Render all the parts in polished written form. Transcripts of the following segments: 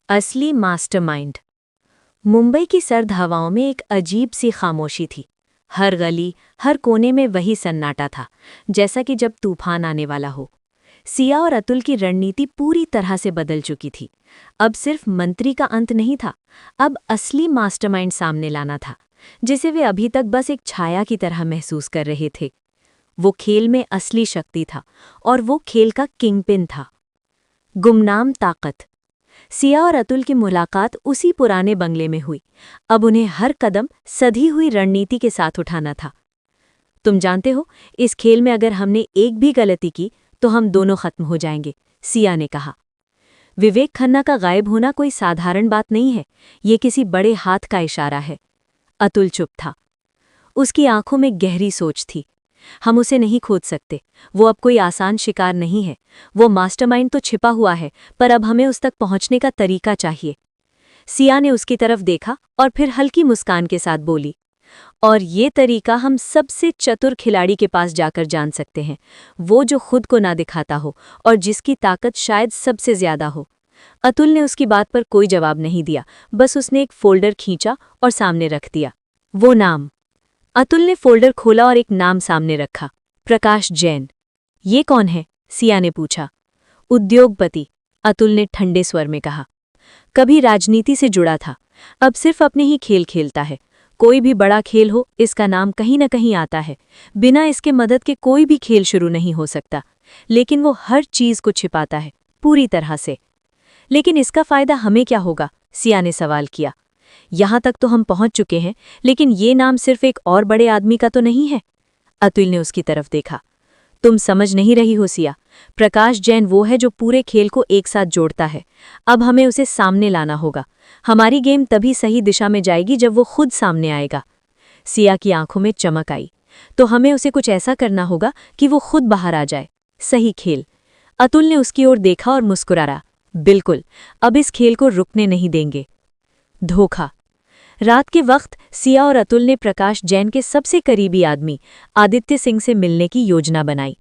असली मास्टरमाइंड। मुंबई की सर्द हवाओं में एक अजीब सी खामोशी थी। हर गली, हर कोने में वही सन्नाटा था, जैसा कि जब तूफान आने वाला हो। सिया और अतुल की रणनीति पूरी तरह से बदल चुकी थी। अब सिर्फ मंत्री का अंत नहीं था, अब असली मास्टरमाइंड सामने लाना था, जिसे वे अभी तक बस एक छाया की तरह महसूस कर रहे थे। वो खेल में असली शक्ति था, और वो खेल का किंगपिन था। गुमनाम ताकत। सिया और अतुल की मुलाकात उसी पुराने बंगले में हुई। अब उन्हें हर कदम सधी हुई रणनीति के साथ उठाना था। तुम जानते हो, इस खेल में अगर हमने एक भी गलती की तो हम दोनों खत्म हो जाएंगे, सिया ने कहा। विवेक खन्ना का गायब होना कोई साधारण बात नहीं है, ये किसी बड़े हाथ का इशारा है। अतुल चुप था। उसकी आंखों में गहरी सोच थी। हम उसे नहीं खोज सकते, वो अब कोई आसान शिकार नहीं है। वो मास्टरमाइंड तो छिपा हुआ है, पर अब हमें उस तक पहुंचने का तरीका चाहिए। सिया ने उसकी तरफ देखा और फिर हल्की मुस्कान के साथ बोली, और ये तरीका हम सबसे चतुर खिलाड़ी के पास जाकर जान सकते हैं, वो जो खुद को ना दिखाता हो और जिसकी ताकत शायद सबसे ज्यादा हो। अतुल ने उसकी बात पर कोई जवाब नहीं दिया, बस उसने एक फोल्डर खींचा और सामने रख दिया। वो नाम। अतुल ने फोल्डर खोला और एक नाम सामने रखा, प्रकाश जैन। ये कौन है? सिया ने पूछा। उद्योगपति, अतुल ने ठंडे स्वर में कहा। कभी राजनीति से जुड़ा था, अब सिर्फ अपने ही खेल खेलता है। कोई भी बड़ा खेल हो, इसका नाम कहीं न कहीं आता है। बिना इसके मदद के कोई भी खेल शुरू नहीं हो सकता, लेकिन वो हर चीज को छिपाता है, पूरी तरह से। लेकिन इसका फायदा हमें क्या होगा? सिया ने सवाल किया। यहां तक तो हम पहुंच चुके हैं, लेकिन ये नाम सिर्फ एक और बड़े आदमी का तो नहीं है। अतुल ने उसकी तरफ देखा। तुम समझ नहीं रही हो सिया, प्रकाश जैन वो है जो पूरे खेल को एक साथ जोड़ता है। अब हमें उसे सामने लाना होगा। हमारी गेम तभी सही दिशा में जाएगी जब वो खुद सामने आएगा। सिया की आंखों में चमक आई। तो हमें उसे कुछ ऐसा करना होगा कि वो खुद बाहर आ जाए। सही खेल। अतुल ने उसकी ओर देखा और मुस्कुराया। बिल्कुल, अब इस खेल को रुकने नहीं देंगे। धोखा। रात के वक्त सिया और अतुल ने प्रकाश जैन के सबसे करीबी आदमी आदित्य सिंह से मिलने की योजना बनाई।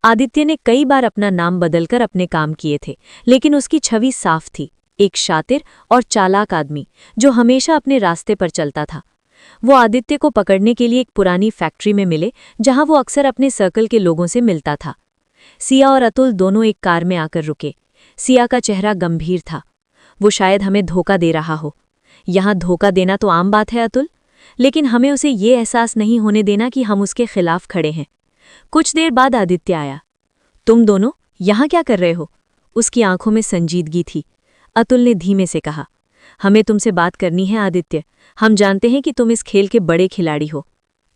आदित्य ने कई बार अपना नाम बदलकर अपने काम किए थे, लेकिन उसकी छवि साफ थी, एक शातिर और चालाक आदमी जो हमेशा अपने रास्ते पर चलता था। वो आदित्य को पकड़ने के लिए एक पुरानी फैक्ट्री में मिले, जहां वो अक्सर अपने सर्कल के लोगों से मिलता था। सिया और अतुल दोनों एक कार में आकर रुके। सिया का चेहरा गंभीर था। वो शायद हमें धोखा दे रहा हो। यहाँ धोखा देना तो आम बात है अतुल, लेकिन हमें उसे ये एहसास नहीं होने देना कि हम उसके खिलाफ खड़े हैं। कुछ देर बाद आदित्य आया। तुम दोनों यहाँ क्या कर रहे हो? उसकी आंखों में संजीदगी थी। अतुल ने धीमे से कहा, हमें तुमसे बात करनी है आदित्य। हम जानते हैं कि तुम इस खेल के बड़े खिलाड़ी हो।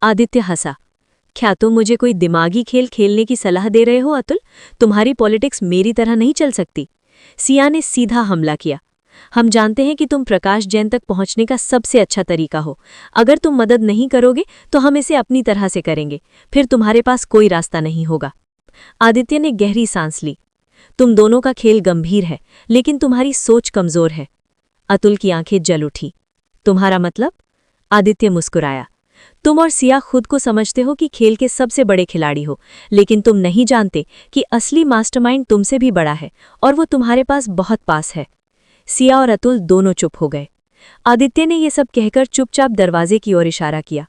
आदित्य हंसा। क्या तुम मुझे कोई दिमागी खेल खेलने की सलाह दे रहे हो अतुल? तुम्हारी पॉलिटिक्स मेरी तरह नहीं चल सकती। सिया ने सीधा हमला किया। हम जानते हैं कि तुम प्रकाश जैन तक पहुंचने का सबसे अच्छा तरीका हो। अगर तुम मदद नहीं करोगे तो हम इसे अपनी तरह से करेंगे, फिर तुम्हारे पास कोई रास्ता नहीं होगा। आदित्य ने गहरी सांस ली। तुम दोनों का खेल गंभीर है, लेकिन तुम्हारी सोच कमजोर है। अतुल की आंखें जल उठी। तुम्हारा मतलब? आदित्य मुस्कुराया। तुम और सिया खुद को समझते हो कि खेल के सबसे बड़े खिलाड़ी हो, लेकिन तुम नहीं जानते कि असली मास्टरमाइंड तुमसे भी बड़ा है, और वो तुम्हारे पास बहुत पास है। सिया और अतुल दोनों चुप हो गए। आदित्य ने यह सब कहकर चुपचाप दरवाजे की ओर इशारा किया।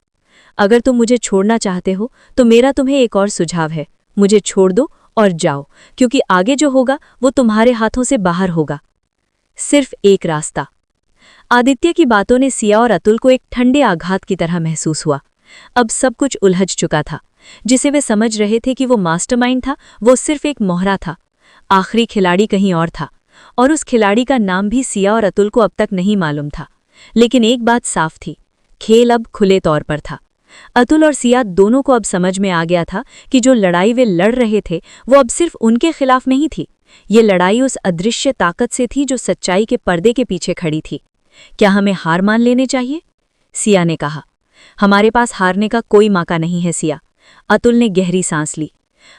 अगर तुम मुझे छोड़ना चाहते हो तो मेरा तुम्हें एक और सुझाव है, मुझे छोड़ दो और जाओ, क्योंकि आगे जो होगा वो तुम्हारे हाथों से बाहर होगा। सिर्फ एक रास्ता। आदित्य की बातों ने सिया और अतुल को एक ठंडे आघात की तरह महसूस हुआ। अब सब कुछ उलझ चुका था। जिसे वे समझ रहे थे कि वो मास्टरमाइंड था, वो सिर्फ एक मोहरा था। आखिरी खिलाड़ी कहीं और था, और उस खिलाड़ी का नाम भी सिया और अतुल को अब तक नहीं मालूम था। लेकिन एक बात साफ थी, खेल अब खुले तौर पर था। अतुल और सिया दोनों को अब समझ में आ गया था कि जो लड़ाई वे लड़ रहे थे वो अब सिर्फ उनके खिलाफ नहीं थी। ये लड़ाई उस अदृश्य ताकत से थी जो सच्चाई के पर्दे के पीछे खड़ी थी। क्या हमें हार मान लेने चाहिए? सिया ने कहा। हमारे पास हारने का कोई मौका नहीं है सिया। अतुल ने गहरी सांस ली।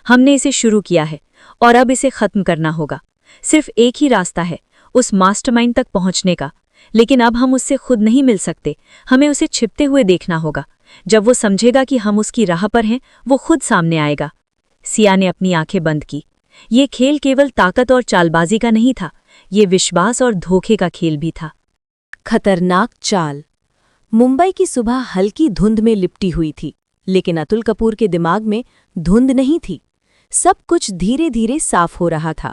हमने इसे शुरू किया है और अब इसे खत्म करना होगा। सिर्फ एक ही रास्ता है, उस मास्टरमाइंड तक पहुंचने का। लेकिन अब हम उससे खुद नहीं मिल सकते, हमें उसे छिपते हुए देखना होगा। जब वो समझेगा कि हम उसकी राह पर हैं, वो खुद सामने आएगा। सिया ने अपनी आंखें बंद की। ये खेल केवल ताकत और चालबाजी का नहीं था, ये विश्वास और धोखे का खेल भी था। खतरनाक चाल। मुंबई की सुबह हल्की धुंध में लिपटी हुई थी, लेकिन अतुल कपूर के दिमाग में धुंध नहीं थी। सब कुछ धीरे धीरे साफ हो रहा था।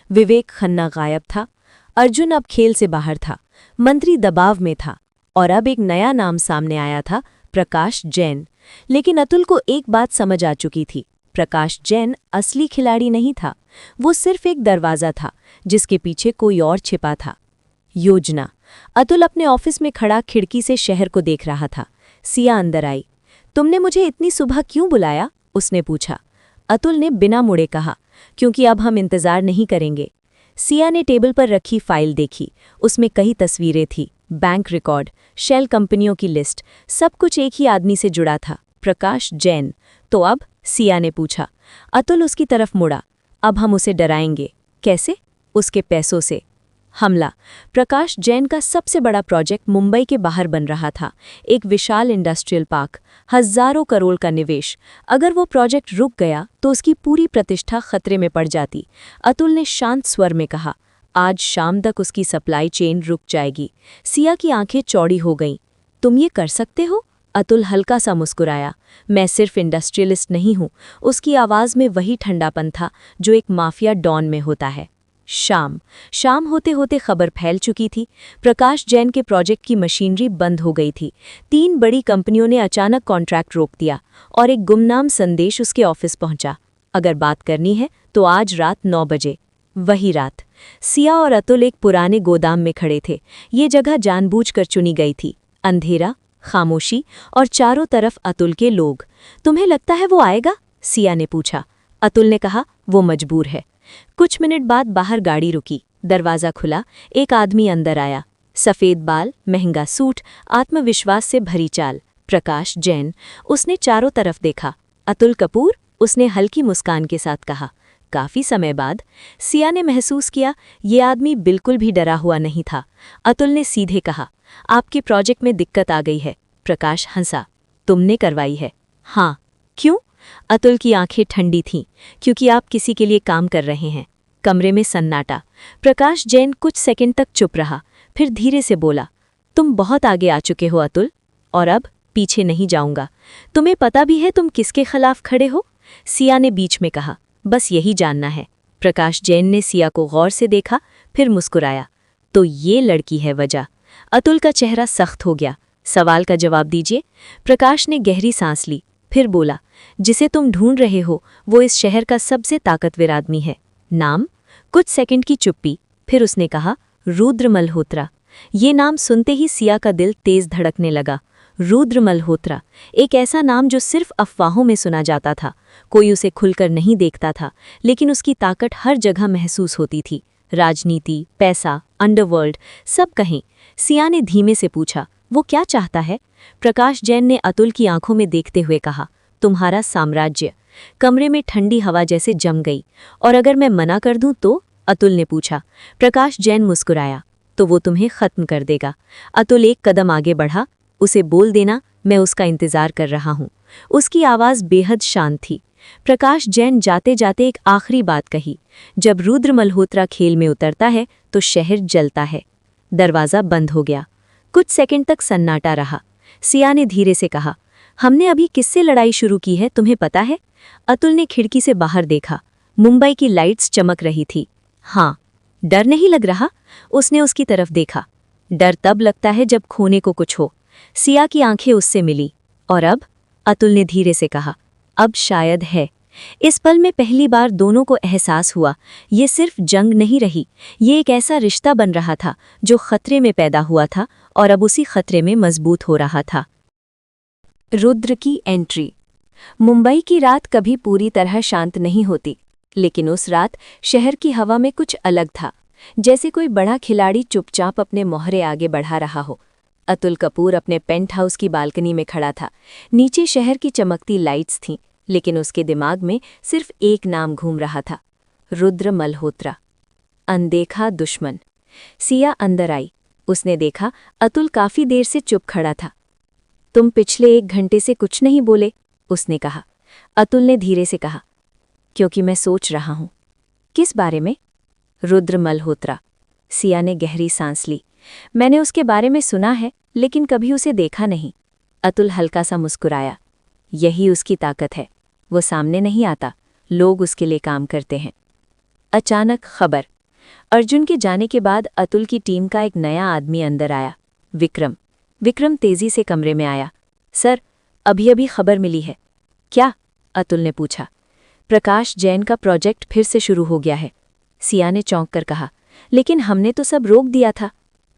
विवेक खन्ना गायब था, अर्जुन अब खेल से बाहर था, मंत्री दबाव में था, और अब एक नया नाम सामने आया था, प्रकाश जैन। लेकिन अतुल को एक बात समझ आ चुकी थी, प्रकाश जैन असली खिलाड़ी नहीं था। वो सिर्फ एक दरवाज़ा था जिसके पीछे कोई और छिपा था। योजना। अतुल अपने ऑफिस में खड़ा खिड़की से शहर को देख रहा था। सिया अंदर आई। तुमने मुझे इतनी सुबह क्यों बुलाया? उसने पूछा। अतुल ने बिना मुड़े कहा, क्योंकि अब हम इंतजार नहीं करेंगे। सिया ने टेबल पर रखी फाइल देखी। उसमें कई तस्वीरें थी, बैंक रिकॉर्ड, शेल कंपनियों की लिस्ट, सब कुछ एक ही आदमी से जुड़ा था, प्रकाश जैन। तो अब? सिया ने पूछा। अतुल उसकी तरफ मुड़ा। अब हम उसे डराएंगे। कैसे? उसके पैसों से। हमला। प्रकाश जैन का सबसे बड़ा प्रोजेक्ट मुंबई के बाहर बन रहा था, एक विशाल इंडस्ट्रियल पार्क, हजारों करोड़ का निवेश। अगर वो प्रोजेक्ट रुक गया तो उसकी पूरी प्रतिष्ठा खतरे में पड़ जाती। अतुल ने शांत स्वर में कहा, आज शाम तक उसकी सप्लाई चेन रुक जाएगी। सिया की आंखें चौड़ी हो गईं। तुम ये कर सकते हो? अतुल हल्का सा मुस्कुराया। मैं सिर्फ इंडस्ट्रियलिस्ट नहीं हूँ। उसकी आवाज़ में वही ठंडापन था जो एक माफिया डॉन में होता है। शाम होते होते खबर फैल चुकी थी। प्रकाश जैन के प्रोजेक्ट की मशीनरी बंद हो गई थी। 3 बड़ी कंपनियों ने अचानक कॉन्ट्रैक्ट रोक दिया और एक गुमनाम संदेश उसके ऑफिस पहुंचा। अगर बात करनी है तो आज रात 9 बजे। वही रात सिया और अतुल एक पुराने गोदाम में खड़े थे। ये जगह जानबूझकर चुनी गई थी। अंधेरा, खामोशी और चारों तरफ अतुल के लोग। तुम्हें लगता है वो आएगा? सिया ने पूछा। अतुल ने कहा, वो मजबूर है। कुछ मिनट बाद बाहर गाड़ी रुकी, दरवाज़ा खुला, एक आदमी अंदर आया। सफ़ेद बाल, महंगा सूट, आत्मविश्वास से भरी चाल। प्रकाश जैन। उसने चारों तरफ देखा। अतुल कपूर? उसने हल्की मुस्कान के साथ कहा। काफ़ी समय बाद। सिया ने महसूस किया ये आदमी बिल्कुल भी डरा हुआ नहीं था। अतुल ने सीधे कहा, आपके प्रोजेक्ट में दिक्कत आ गई है। प्रकाश हंसा। तुमने करवाई है? हाँ। क्यों? अतुल की आंखें ठंडी थीं। क्योंकि आप किसी के लिए काम कर रहे हैं। कमरे में सन्नाटा। प्रकाश जैन कुछ सेकंड तक चुप रहा, फिर धीरे से बोला, तुम बहुत आगे आ चुके हो अतुल, और अब पीछे नहीं जाऊंगा। तुम्हें पता भी है तुम किसके खिलाफ खड़े हो? सिया ने बीच में कहा, बस यही जानना है। प्रकाश जैन ने सिया को गौर से देखा, फिर मुस्कुराया। तो ये लड़की है वजह। अतुल का चेहरा सख्त हो गया। सवाल का जवाब दीजिए। प्रकाश ने गहरी सांस ली, फिर बोला, जिसे तुम ढूंढ रहे हो वो इस शहर का सबसे ताकतवर आदमी है। नाम? कुछ सेकंड की चुप्पी, फिर उसने कहा, रुद्र मल्होत्रा। ये नाम सुनते ही सिया का दिल तेज धड़कने लगा। रुद्र मल्होत्रा, एक ऐसा नाम जो सिर्फ अफवाहों में सुना जाता था। कोई उसे खुलकर नहीं देखता था, लेकिन उसकी ताकत हर जगह महसूस होती थी। राजनीति, पैसा, अंडरवर्ल्ड, सब कहीं। सिया ने धीमे से पूछा, वो क्या चाहता है? प्रकाश जैन ने अतुल की आंखों में देखते हुए कहा, तुम्हारा साम्राज्य। कमरे में ठंडी हवा जैसे जम गई। और अगर मैं मना कर दूं तो? अतुल ने पूछा। प्रकाश जैन मुस्कुराया, तो वो तुम्हें खत्म कर देगा। अतुल एक कदम आगे बढ़ा। उसे बोल देना, मैं उसका इंतजार कर रहा हूं। उसकी आवाज़ बेहद शांत थी। प्रकाश जैन जाते जाते एक आखिरी बात कही, जब रुद्र मल्होत्रा खेल में उतरता है तो शहर जलता है। दरवाज़ा बंद हो गया। कुछ सेकंड तक सन्नाटा रहा। सिया ने धीरे से कहा, हमने अभी किससे लड़ाई शुरू की है, तुम्हें पता है? अतुल ने खिड़की से बाहर देखा। मुंबई की लाइट्स चमक रही थी। हाँ। डर नहीं लग रहा? उसने उसकी तरफ देखा। डर तब लगता है जब खोने को कुछ हो। सिया की आंखें उससे मिली। और अब? अतुल ने धीरे से कहा, अब शायद है। इस पल में पहली बार दोनों को एहसास हुआ, ये सिर्फ जंग नहीं रही, ये एक ऐसा रिश्ता बन रहा था जो खतरे में पैदा हुआ था और अब उसी खतरे में मजबूत हो रहा था। रुद्र की एंट्री। मुंबई की रात कभी पूरी तरह शांत नहीं होती, लेकिन उस रात शहर की हवा में कुछ अलग था, जैसे कोई बड़ा खिलाड़ी चुपचाप अपने मोहरे आगे बढ़ा रहा हो। अतुल कपूर अपने पेंट हाउस की बालकनी में खड़ा था। नीचे शहर की चमकती लाइट्स थीं, लेकिन उसके दिमाग में सिर्फ एक नाम घूम रहा था, रुद्र मल्होत्रा। अनदेखा दुश्मन। सिया अंदर आई। उसने देखा अतुल काफी देर से चुप खड़ा था। तुम पिछले 1 घंटे से कुछ नहीं बोले, उसने कहा। अतुल ने धीरे से कहा, क्योंकि मैं सोच रहा हूं। किस बारे में? रुद्र मल्होत्रा। सिया ने गहरी सांस ली। मैंने उसके बारे में सुना है, लेकिन कभी उसे देखा नहीं। अतुल हल्का सा मुस्कुराया। यही उसकी ताकत है। वो सामने नहीं आता, लोग उसके लिए काम करते हैं। अचानक खबर। अर्जुन के जाने के बाद अतुल की टीम का एक नया आदमी अंदर आया, विक्रम। विक्रम तेजी से कमरे में आया। सर, अभी अभी खबर मिली है। क्या? अतुल ने पूछा। प्रकाश जैन का प्रोजेक्ट फिर से शुरू हो गया है। सिया ने चौंक कर कहा। लेकिन हमने तो सब रोक दिया था।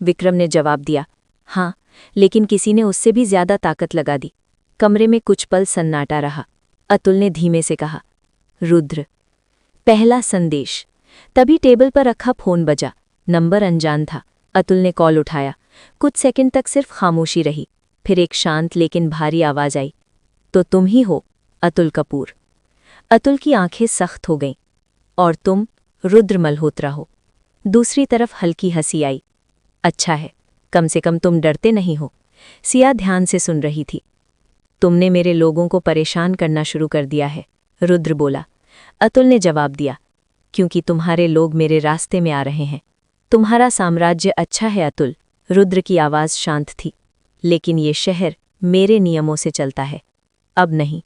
विक्रम ने जवाब दिया। हाँ, लेकिन किसी ने उससे भी ज्यादा ताकत लगा दी। कमरे में कुछ पल सन्नाटा रहा। अतुल ने धीमे से कहा, रुद्र। पहला संदेश। तभी टेबल पर रखा फोन बजा। नंबर अनजान था। अतुल ने कॉल उठाया। कुछ सेकंड तक सिर्फ खामोशी रही। फिर एक शांत लेकिन भारी आवाज आई। तो तुम ही हो, अतुल कपूर। अतुल की आंखें सख्त हो गईं। और तुम रुद्र मल्होत्रा हो। दूसरी तरफ हल्की हंसी आई। अच्छा है, कम से कम तुम डरते नहीं हो। सिया ध्यान से सुन रही थी। तुमने मेरे लोगों को परेशान करना शुरू कर दिया है, रुद्र बोला। अतुल ने जवाब दिया, क्योंकि तुम्हारे लोग मेरे रास्ते में आ रहे हैं। तुम्हारा साम्राज्य अच्छा है अतुल, रुद्र की आवाज़ शांत थी। लेकिन ये शहर मेरे नियमों से चलता है। अब नहीं।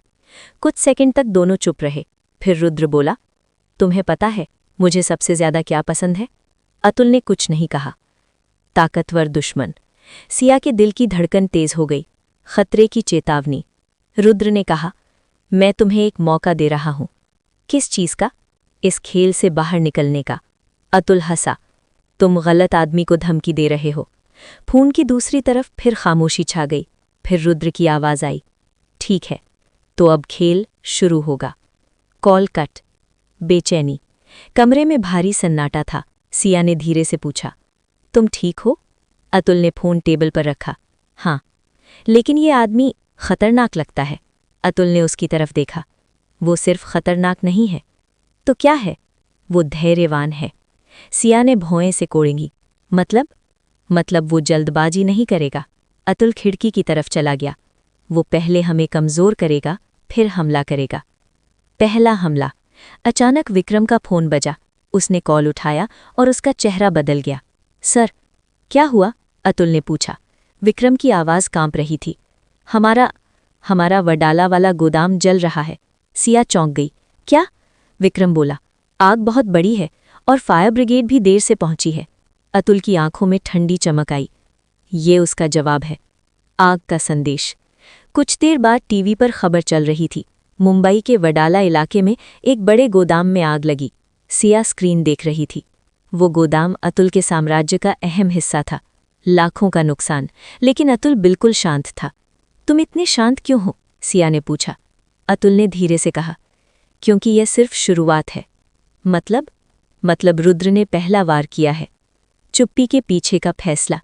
कुछ सेकंड तक दोनों चुप रहे। फिर रुद्र बोला, तुम्हें पता है मुझे सबसे ज्यादा क्या पसंद है? अतुल ने कुछ नहीं कहा। ताकतवर दुश्मन। सिया के दिल की धड़कन तेज हो गई। खतरे की चेतावनी। रुद्र ने कहा, मैं तुम्हें एक मौका दे रहा हूं। किस चीज का? इस खेल से बाहर निकलने का। अतुल हंसा। तुम गलत आदमी को धमकी दे रहे हो। फोन की दूसरी तरफ फिर खामोशी छा गई। फिर रुद्र की आवाज आई, ठीक है, तो अब खेल शुरू होगा। Call cut. बेचैनी। कमरे में भारी सन्नाटा था। सिया ने धीरे से पूछा, तुम ठीक हो? अतुल ने फोन टेबल पर रखा। हाँ, लेकिन ये आदमी खतरनाक लगता है। अतुल ने उसकी तरफ देखा। वो सिर्फ खतरनाक नहीं है। तो क्या है? वो धैर्यवान है। सिया ने भौएं से कोड़ेंगी। मतलब वो जल्दबाजी नहीं करेगा। अतुल खिड़की की तरफ चला गया। वो पहले हमें कमज़ोर करेगा, फिर हमला करेगा। पहला हमला। अचानक विक्रम का फोन बजा। उसने कॉल उठाया और उसका चेहरा बदल गया। सर, क्या हुआ? अतुल ने पूछा। विक्रम की आवाज़ कांप रही थी। हमारा वडाला वाला गोदाम जल रहा है। सिया चौंक गई। क्या? विक्रम बोला, आग बहुत बड़ी है और फायर ब्रिगेड भी देर से पहुंची है। अतुल की आंखों में ठंडी चमक आई। ये उसका जवाब है। आग का संदेश। कुछ देर बाद टीवी पर खबर चल रही थी। मुंबई के वडाला इलाके में एक बड़े गोदाम में आग लगी। सिया स्क्रीन देख रही थी। वो गोदाम अतुल के साम्राज्य का अहम हिस्सा था। लाखों का नुकसान, लेकिन अतुल बिल्कुल शांत था। तुम इतने शांत क्यों हो? सिया ने पूछा। अतुल ने धीरे से कहा, क्योंकि यह सिर्फ शुरुआत है। मतलब रुद्र ने पहला वार किया है। चुप्पी के पीछे का फैसला।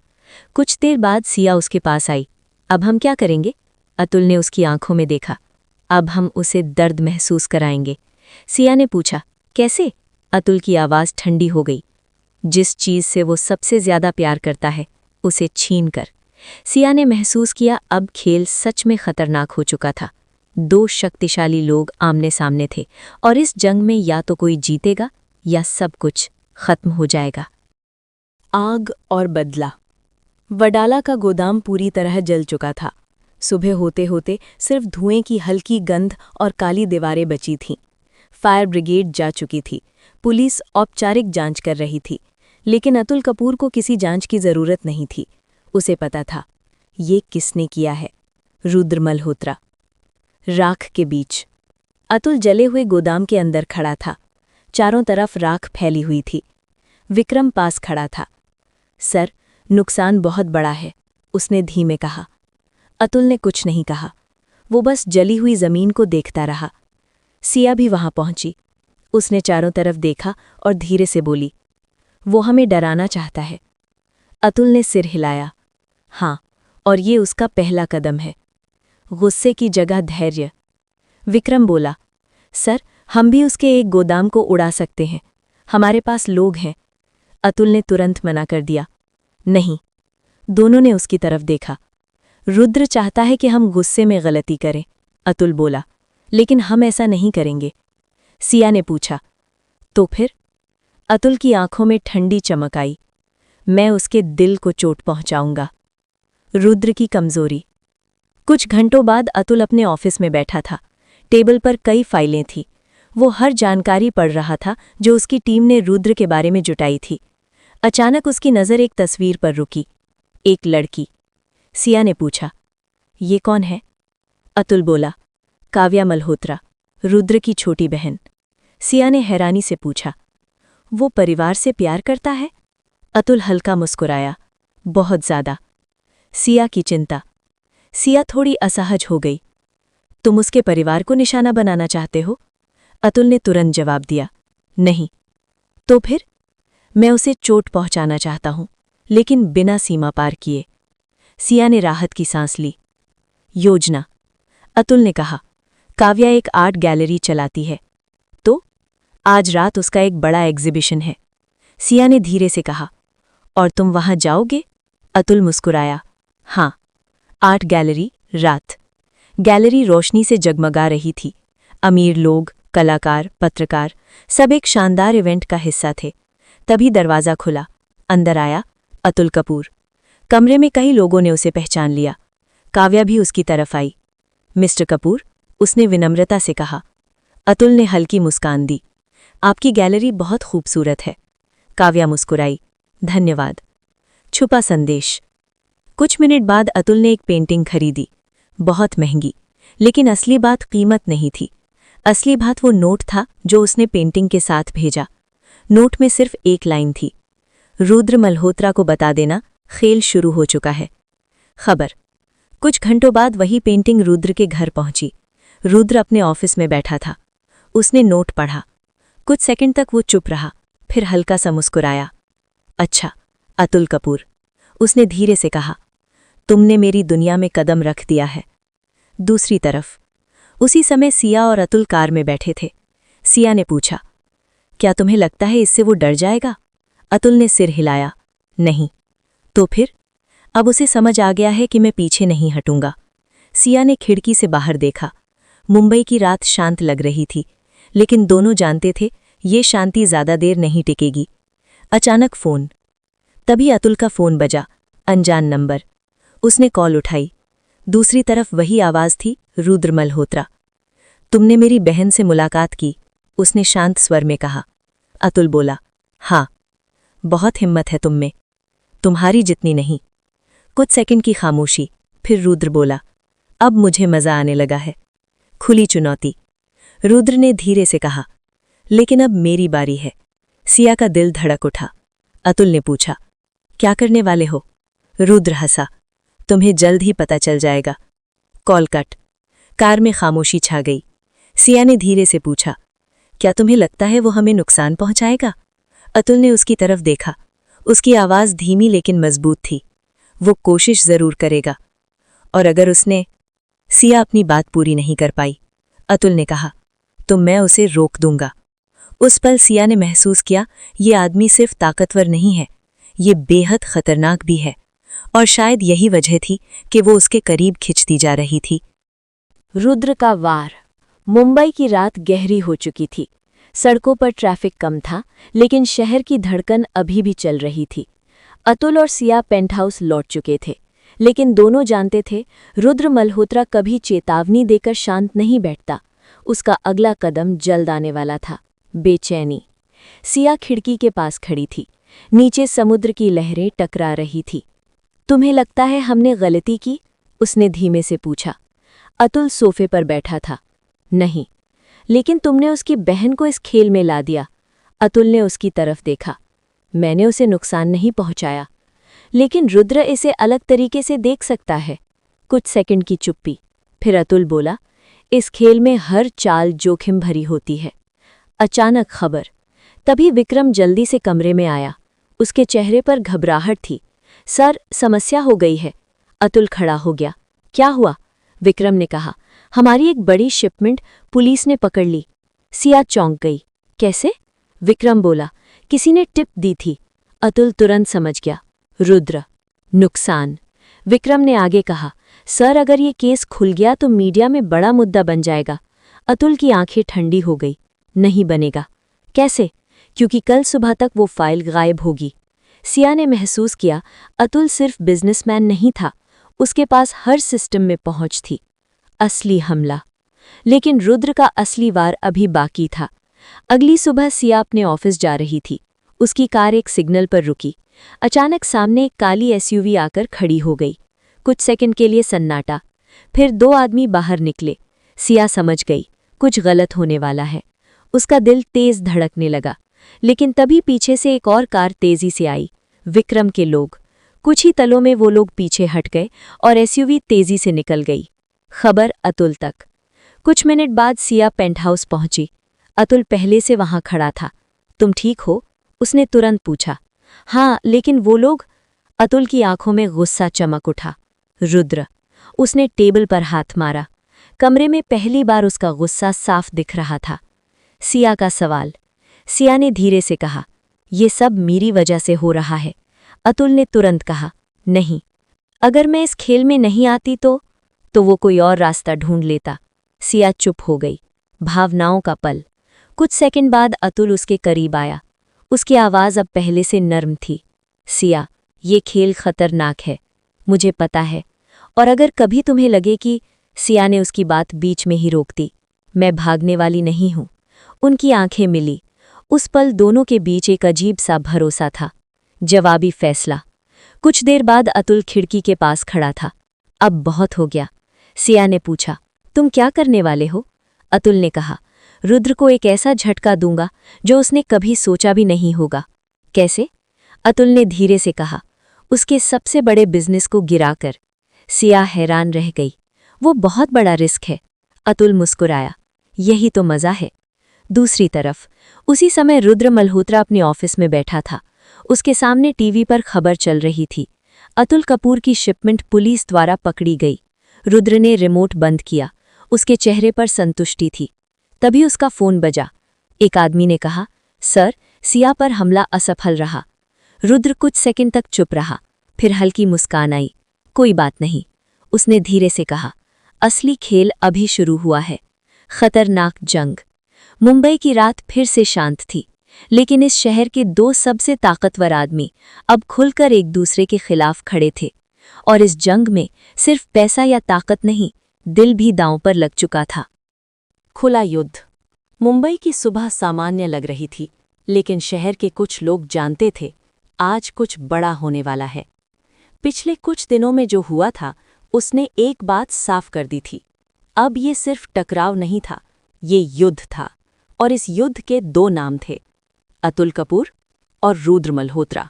कुछ देर बाद सिया उसके पास आई। अब हम क्या करेंगे? अतुल ने उसकी आंखों में देखा। अब हम उसे दर्द महसूस कराएंगे। सिया ने पूछा, कैसे? अतुल की आवाज़ ठंडी हो गई। जिस चीज़ से वो सबसे ज्यादा प्यार करता है, उसे छीन कर। सिया ने महसूस किया अब खेल सच में खतरनाक हो चुका था। दो शक्तिशाली लोग आमने सामने थे और इस जंग में या तो कोई जीतेगा या सब कुछ खत्म हो जाएगा। आग और बदला। वडाला का गोदाम पूरी तरह जल चुका था। सुबह होते होते सिर्फ धुएं की हल्की गंध और काली दीवारें बची थीं। फायर ब्रिगेड जा चुकी थी। पुलिस औपचारिक जांच कर रही थी। लेकिन अतुल कपूर को किसी जांच की जरूरत नहीं थी। उसे पता था, ये किसने किया है। रुद्र मल्होत्रा। राख के बीच। अतुल जले हुए गोदाम के अंदर खड़ा था। चारों तरफ राख फैली हुई थी। विक्रम पास खड़ा था। सर, नुकसान बहुत बड़ा है, उसने धीमे कहा। अतुल ने कुछ नहीं कहा। वो बस जली हुई जमीन को देखता रहा। सिया भी वहां पहुंची। उसने चारों तरफ देखा और धीरे से बोली, वो हमें डराना चाहता है। अतुल ने सिर हिलाया। हाँ, और ये उसका पहला कदम है। गुस्से की जगह धैर्य। विक्रम बोला, सर, हम भी उसके एक गोदाम को उड़ा सकते हैं। हमारे पास लोग हैं। अतुल ने तुरंत मना कर दिया। नहीं। दोनों ने उसकी तरफ देखा। रुद्र चाहता है कि हम गुस्से में गलती करें, अतुल बोला, लेकिन हम ऐसा नहीं करेंगे। सिया ने पूछा। तो फिर? अतुल की आंखों में ठंडी चमक आई। मैं उसके दिल को चोट पहुंचाऊंगा। रुद्र की कमजोरी। कुछ घंटों बाद अतुल अपने ऑफिस में बैठा था। टेबल पर कई फाइलें थीं। वो हर जानकारी पढ़ रहा था जो उसकी टीम ने रुद्र के बारे में जुटाई थी। अचानक उसकी नज़र एक तस्वीर पर रुकी। एक लड़की। सिया ने पूछा, ये कौन है? अतुल बोला, काव्या मल्होत्रा, रुद्र की छोटी बहन। सिया ने हैरानी से पूछा, वो परिवार से प्यार करता है? अतुल हल्का मुस्कुराया, बहुत ज्यादा। सिया की चिंता। सिया थोड़ी असहज हो गई। तुम उसके परिवार को निशाना बनाना चाहते हो? अतुल ने तुरंत जवाब दिया, नहीं। तो फिर? मैं उसे चोट पहुंचाना चाहता हूं, लेकिन बिना सीमा पार किए। सिया ने राहत की सांस ली। योजना। अतुल ने कहा, काव्या एक आर्ट गैलरी चलाती है। तो आज रात उसका एक बड़ा एग्जीबिशन है। सिया ने धीरे से कहा, और तुम वहां जाओगे? अतुल मुस्कुराया, हाँ। आर्ट गैलरी, रात। गैलरी रोशनी से जगमगा रही थी। अमीर लोग, कलाकार, पत्रकार, सब एक शानदार इवेंट का हिस्सा थे। तभी दरवाज़ा खुला। अंदर आया अतुल कपूर। कमरे में कई लोगों ने उसे पहचान लिया। काव्या भी उसकी तरफ आई। मिस्टर कपूर, उसने विनम्रता से कहा। अतुल ने हल्की मुस्कान दी। आपकी गैलरी बहुत खूबसूरत है। काव्या मुस्कुराई, धन्यवाद। छुपा संदेश। कुछ मिनट बाद अतुल ने एक पेंटिंग खरीदी, बहुत महंगी। लेकिन असली बात कीमत नहीं थी। असली बात वो नोट था जो उसने पेंटिंग के साथ भेजा। नोट में सिर्फ एक लाइन थी, रुद्र मल्होत्रा को बता देना, खेल शुरू हो चुका है। खबर। कुछ घंटों बाद वही पेंटिंग रुद्र के घर पहुंची। रुद्र अपने ऑफिस में बैठा था। उसने नोट पढ़ा। कुछ सेकंड तक वो चुप रहा, फिर हल्का सा मुस्कुराया। अच्छा, अतुल कपूर, उसने धीरे से कहा, तुमने मेरी दुनिया में कदम रख दिया है। दूसरी तरफ उसी समय सिया और अतुल कार में बैठे थे। सिया ने पूछा, क्या तुम्हें लगता है इससे वो डर जाएगा? अतुल ने सिर हिलाया, नहीं। तो फिर? अब उसे समझ आ गया है कि मैं पीछे नहीं हटूंगा। सिया ने खिड़की से बाहर देखा। मुंबई की रात शांत लग रही थी, लेकिन दोनों जानते थे ये शांति ज्यादा देर नहीं टिकेगी। अचानक फोन। तभी अतुल का फोन बजा, अनजान नंबर। उसने कॉल उठाई। दूसरी तरफ वही आवाज थी, रुद्र मल्होत्रा। तुमने मेरी बहन से मुलाकात की? उसने शांत स्वर में कहा। अतुल बोला, हाँ। बहुत हिम्मत है तुम में, तुम्हारी जितनी नहीं। कुछ सेकंड की खामोशी, फिर रुद्र बोला, अब मुझे मजा आने लगा है। खुली चुनौती। रुद्र ने धीरे से कहा, लेकिन अब मेरी बारी है। सिया का दिल धड़क उठा। अतुल ने पूछा, क्या करने वाले हो? रुद्र हंसा, तुम्हें जल्द ही पता चल जाएगा। Call cut. कार में खामोशी छा गई। सिया ने धीरे से पूछा, क्या तुम्हें लगता है वो हमें नुकसान पहुंचाएगा? अतुल ने उसकी तरफ देखा। उसकी आवाज़ धीमी लेकिन मजबूत थी। वो कोशिश जरूर करेगा। और अगर उसने? सिया अपनी बात पूरी नहीं कर पाई। अतुल ने कहा, तो मैं उसे रोक दूंगा। उस पल सिया ने महसूस किया, ये आदमी सिर्फ ताकतवर नहीं है, ये बेहद खतरनाक भी है। और शायद यही वजह थी कि वो उसके करीब खिंचती जा रही थी। रुद्र का वार। मुंबई की रात गहरी हो चुकी थी। सड़कों पर ट्रैफिक कम था, लेकिन शहर की धड़कन अभी भी चल रही थी। अतुल और सिया पेंटहाउस लौट चुके थे, लेकिन दोनों जानते थे रुद्र मल्होत्रा कभी चेतावनी देकर शांत नहीं बैठता। उसका अगला कदम जल्द आने वाला था। बेचैनी। सिया खिड़की के पास खड़ी थी। नीचे समुद्र की लहरें टकरा रही थी। तुम्हें लगता है हमने गलती की? उसने धीमे से पूछा। अतुल सोफे पर बैठा था। नहीं, लेकिन तुमने उसकी बहन को इस खेल में ला दिया। अतुल ने उसकी तरफ देखा। मैंने उसे नुकसान नहीं पहुंचाया, लेकिन रुद्र इसे अलग तरीके से देख सकता है। कुछ सेकंड की चुप्पी, फिर अतुल बोला, इस खेल में हर चाल जोखिम भरी होती है। अचानक खबर। तभी विक्रम जल्दी से कमरे में आया। उसके चेहरे पर घबराहट थी। सर, समस्या हो गई है। अतुल खड़ा हो गया। क्या हुआ? विक्रम ने कहा, हमारी एक बड़ी शिपमेंट पुलिस ने पकड़ ली। सिया चौंक गई। कैसे? विक्रम बोला, किसी ने टिप दी थी। अतुल तुरंत समझ गया। रुद्र। नुकसान। विक्रम ने आगे कहा, सर, अगर ये केस खुल गया तो मीडिया में बड़ा मुद्दा बन जाएगा। अतुल की आंखें ठंडी हो गई। नहीं बनेगा। कैसे? क्योंकि कल सुबह तक वो फाइल गायब होगी। सिया ने महसूस किया अतुल सिर्फ बिजनेसमैन नहीं था, उसके पास हर सिस्टम में पहुंच थी। असली हमला। लेकिन रुद्र का असली वार अभी बाकी था। अगली सुबह सिया अपने ऑफिस जा रही थी। उसकी कार एक सिग्नल पर रुकी। अचानक सामने एक काली एसयूवी आकर खड़ी हो गई। कुछ सेकंड के लिए सन्नाटा। फिर 2 आदमी बाहर निकले। सिया समझ गई कुछ गलत होने वाला है। उसका दिल तेज धड़कने लगा। लेकिन तभी पीछे से एक और कार तेजी से आई। विक्रम के लोग। कुछ ही तलों में वो लोग पीछे हट गए और एसयूवी तेजी से निकल गई। खबर अतुल तक। कुछ मिनट बाद सिया पेंटहाउस पहुंची। अतुल पहले से वहां खड़ा था। तुम ठीक हो? उसने तुरंत पूछा। हाँ, लेकिन वो लोग? अतुल की आंखों में गुस्सा चमक उठा। रुद्र। उसने टेबल पर हाथ मारा। कमरे में पहली बार उसका गुस्सा साफ दिख रहा था। सिया का सवाल। सिया ने धीरे से कहा, ये सब मेरी वजह से हो रहा है। अतुल ने तुरंत कहा, नहीं, अगर मैं इस खेल में नहीं आती तो वो कोई और रास्ता ढूंढ लेता। सिया चुप हो गई। भावनाओं का पल। कुछ सेकंड बाद अतुल उसके करीब आया। उसकी आवाज़ अब पहले से नर्म थी। सिया, ये खेल खतरनाक है, मुझे पता है। और अगर कभी तुम्हें लगे कि... सिया ने उसकी बात बीच में ही रोक दी। मैं भागने वाली नहीं हूं। उनकी आंखें मिली। उस पल दोनों के बीच एक अजीब सा भरोसा था। जवाबी फैसला। कुछ देर बाद अतुल खिड़की के पास खड़ा था। अब बहुत हो गया। सिया ने पूछा, तुम क्या करने वाले हो? अतुल ने कहा, रुद्र को एक ऐसा झटका दूंगा जो उसने कभी सोचा भी नहीं होगा। कैसे? अतुल ने धीरे से कहा, उसके सबसे बड़े बिजनेस को गिराकर। सिया हैरान रह गई। वो बहुत बड़ा रिस्क है। अतुल मुस्कुराया, यही तो मजा है। दूसरी तरफ उसी समय रुद्र मल्होत्रा अपने ऑफिस में बैठा था। उसके सामने टीवी पर खबर चल रही थी। अतुल कपूर की शिपमेंट पुलिस द्वारा पकड़ी गई। रुद्र ने रिमोट बंद किया। उसके चेहरे पर संतुष्टि थी। तभी उसका फोन बजा। एक आदमी ने कहा, सर, सिया पर हमला असफल रहा। रुद्र कुछ सेकंड तक चुप रहा। फिर हल्की मुस्कान आई। कोई बात नहीं, उसने धीरे से कहा। असली खेल अभी शुरू हुआ है। खतरनाक जंग। मुंबई की रात फिर से शांत थी, लेकिन इस शहर के 2 सबसे ताकतवर आदमी अब खुलकर एक दूसरे के खिलाफ खड़े थे। और इस जंग में सिर्फ पैसा या ताकत नहीं, दिल भी दांव पर लग चुका था। खुला युद्ध। मुंबई की सुबह सामान्य लग रही थी, लेकिन शहर के कुछ लोग जानते थे, आज कुछ बड़ा होने वाला है। पिछले कुछ दिनों में जो हुआ था, उसने एक बात साफ कर दी थी। अब ये सिर्फ टकराव नहीं था, ये युद्ध था। और इस युद्ध के 2 नाम थे, अतुल कपूर और रुद्र मल्होत्रा।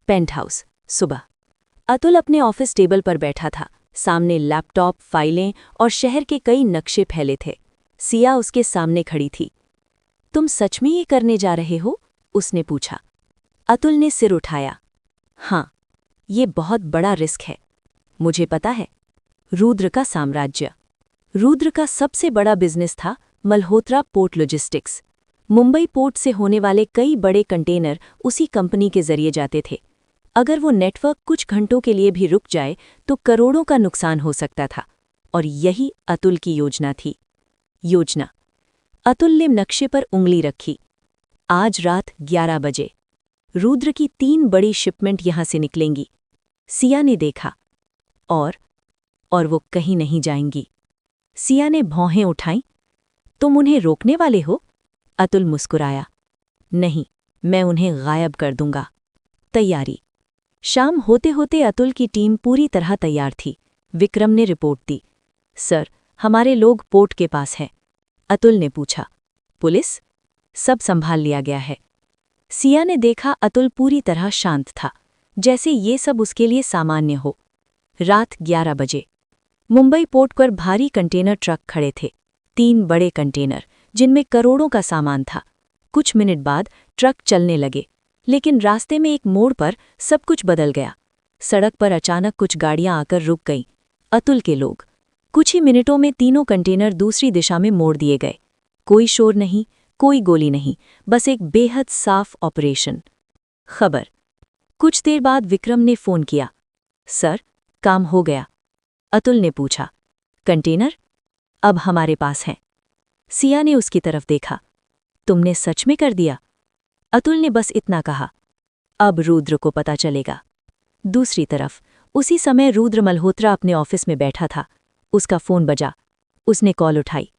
पेंटहाउस। सुबह अतुल अपने ऑफिस टेबल पर बैठा था। सामने लैपटॉप, फाइलें और शहर के कई नक्शे फैले थे। सिया उसके सामने खड़ी थी। तुम सच में ये करने जा रहे हो? उसने पूछा। अतुल ने सिर उठाया। हाँ, ये बहुत बड़ा रिस्क है। मुझे पता है। रुद्र का साम्राज्य। रुद्र का सबसे बड़ा बिजनेस था Malhotra port logistics. Mumbai port से होने वाले कई बड़े कंटेनर उसी कंपनी के जरिए जाते थे। अगर वो नेटवर्क कुछ घंटों के लिए भी रुक जाए तो करोड़ों का नुकसान हो सकता था। और यही अतुल की योजना थी। योजना। अतुल ने नक्शे पर उंगली रखी। आज रात 11 बजे रुद्र की 3 बड़ी शिपमेंट यहां से निकलेंगी। सिया ने देखा। और वो कहीं नहीं जाएंगी। सिया ने भौहें उठाईं। तुम उन्हें रोकने वाले हो? अतुल मुस्कुराया। नहीं, मैं उन्हें गायब कर दूंगा। तैयारी। शाम होते होते अतुल की टीम पूरी तरह तैयार थी। विक्रम ने रिपोर्ट दी। सर, हमारे लोग पोर्ट के पास हैं। अतुल ने पूछा, पुलिस? सब संभाल लिया गया है। सिया ने देखा अतुल पूरी तरह शांत था, जैसे ये सब उसके लिए सामान्य हो। रात 11 बजे मुंबई पोर्ट पर भारी कंटेनर ट्रक खड़े थे। 3 बड़े कंटेनर जिनमें करोड़ों का सामान था। कुछ मिनट बाद ट्रक चलने लगे, लेकिन रास्ते में एक मोड़ पर सब कुछ बदल गया। सड़क पर अचानक कुछ गाड़ियां आकर रुक गईं। अतुल के लोग। कुछ ही मिनटों में तीनों कंटेनर दूसरी दिशा में मोड़ दिए गए। कोई शोर नहीं, कोई गोली नहीं, बस एक बेहद साफ ऑपरेशन। खबर। कुछ देर बाद विक्रम ने फोन किया। सर, काम हो गया। अतुल ने पूछा, कंटेनर? अब हमारे पास हैं। सिया ने उसकी तरफ देखा। तुमने सच में कर दिया? अतुल ने बस इतना कहा। अब रुद्र को पता चलेगा। दूसरी तरफ उसी समय रुद्र मल्होत्रा अपने ऑफिस में बैठा था। उसका फोन बजा। उसने कॉल उठाई।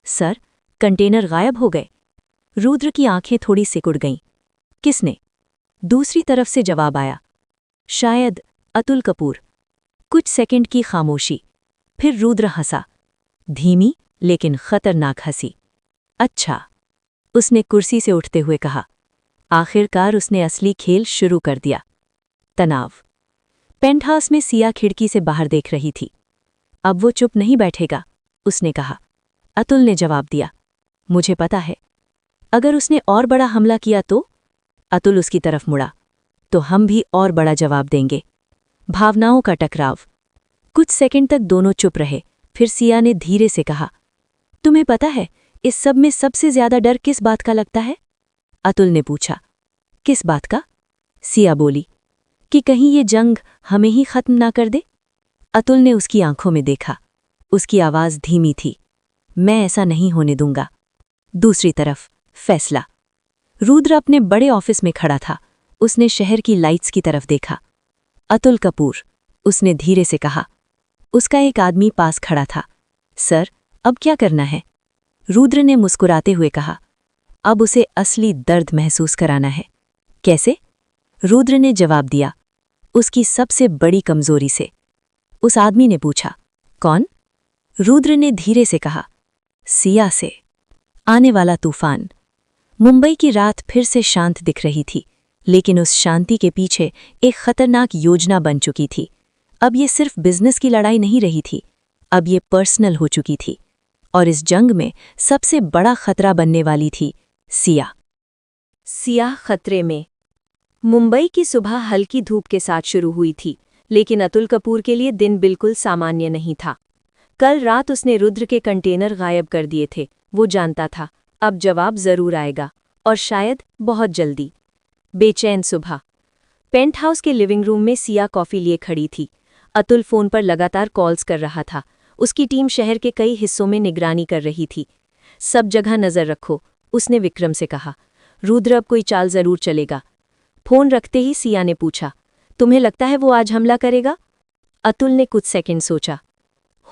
सर, कंटेनर गायब हो गए। रुद्र की आंखें थोड़ी सिकुड़ गईं। किसने? दूसरी तरफ से जवाब आया। शायद अतुल कपूर। कुछ सेकंड की खामोशी। फिर रुद्र हंसा, धीमी लेकिन खतरनाक हंसी। अच्छा, उसने कुर्सी से उठते हुए कहा। आखिरकार उसने असली खेल शुरू कर दिया। तनाव। पेंटहाउस में सिया खिड़की से बाहर देख रही थी। अब वो चुप नहीं बैठेगा, उसने कहा। अतुल ने जवाब दिया, मुझे पता है। अगर उसने और बड़ा हमला किया तो? अतुल उसकी तरफ मुड़ा। तो हम भी और बड़ा जवाब देंगे। भावनाओं का टकराव। कुछ सेकंड तक दोनों चुप रहे। फिर सिया ने धीरे से कहा, तुम्हें पता है इस सब में सबसे ज्यादा डर किस बात का लगता है? अतुल ने पूछा। किस बात का? सिया बोली, कि कहीं ये जंग हमें ही खत्म ना कर दे। अतुल ने उसकी आंखों में देखा। उसकी आवाज धीमी थी। मैं ऐसा नहीं होने दूंगा। दूसरी तरफ फैसला। रुद्र अपने बड़े ऑफिस में खड़ा था। उसने शहर की लाइट्स की तरफ देखा। अतुल कपूर, उसने धीरे से कहा। उसका एक आदमी पास खड़ा था। सर, अब क्या करना है? रुद्र ने मुस्कुराते हुए कहा, अब उसे असली दर्द महसूस कराना है। कैसे? रुद्र ने जवाब दिया, उसकी सबसे बड़ी कमजोरी से। उस आदमी ने पूछा, कौन? रुद्र ने धीरे से कहा, सिया से। आने वाला तूफान। मुंबई की रात फिर से शांत दिख रही थी, लेकिन उस शांति के पीछे एक खतरनाक योजना बन चुकी थी। अब ये सिर्फ बिजनेस की लड़ाई नहीं रही थी, अब ये पर्सनल हो चुकी थी। और इस जंग में सबसे बड़ा खतरा बनने वाली थी सिया। सिया खतरे में। मुंबई की सुबह हल्की धूप के साथ शुरू हुई थी, लेकिन अतुल कपूर के लिए दिन बिल्कुल सामान्य नहीं था। कल रात उसने रुद्र के कंटेनर गायब कर दिए थे। वो जानता था अब जवाब जरूर आएगा, और शायद बहुत जल्दी। बेचैन सुबह। पेंटहाउस के लिविंग रूम में सिया कॉफी लिए खड़ी थी। अतुल फोन पर लगातार कॉल्स कर रहा था। उसकी टीम शहर के कई हिस्सों में निगरानी कर रही थी। सब जगह नजर रखो, उसने विक्रम से कहा। रुद्र अब कोई चाल जरूर चलेगा। फोन रखते ही सिया ने पूछा, तुम्हें लगता है वो आज हमला करेगा? अतुल ने कुछ सेकंड सोचा।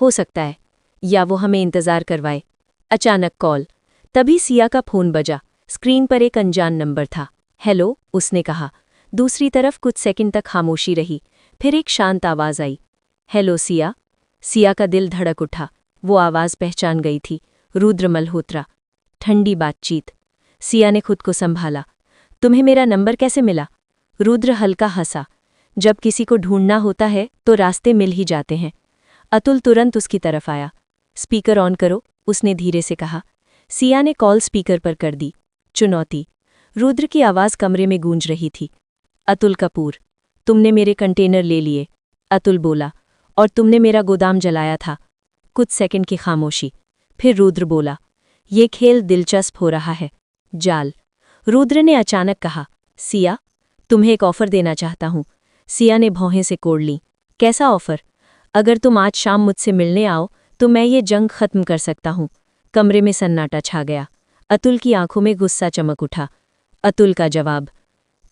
हो सकता है, या वो हमें इंतजार करवाए। अचानक कॉल। तभी सिया का फोन बजा। स्क्रीन पर एक अनजान नंबर था। हेलो, उसने कहा। दूसरी तरफ कुछ सेकंड तक खामोशी रही। फिर एक शांत आवाज आई, हेलो सिया। सिया का दिल धड़क उठा। वो आवाज पहचान गई थी, रुद्र मल्होत्रा। ठंडी बातचीत। सिया ने खुद को संभाला। तुम्हें मेरा नंबर कैसे मिला? रुद्र हल्का हंसा। जब किसी को ढूंढना होता है तो रास्ते मिल ही जाते हैं। अतुल तुरंत उसकी तरफ आया। स्पीकर ऑन करो, उसने धीरे से कहा। सिया ने कॉल स्पीकर पर कर दी। चुनौती। रुद्र की आवाज कमरे में गूंज रही थी। अतुल कपूर, तुमने मेरे कंटेनर ले लिए। अतुल बोला, और तुमने मेरा गोदाम जलाया था। कुछ सेकंड की खामोशी। फिर रुद्र बोला, ये खेल दिलचस्प हो रहा है। जाल। रुद्र ने अचानक कहा, सिया, तुम्हें एक ऑफर देना चाहता हूं। सिया ने भौहें से कोड़ ली। कैसा ऑफर? अगर तुम आज शाम मुझसे मिलने आओ तो मैं ये जंग खत्म कर सकता हूं। कमरे में सन्नाटा छा गया। अतुल की आंखों में गुस्सा चमक उठा। अतुल का जवाब,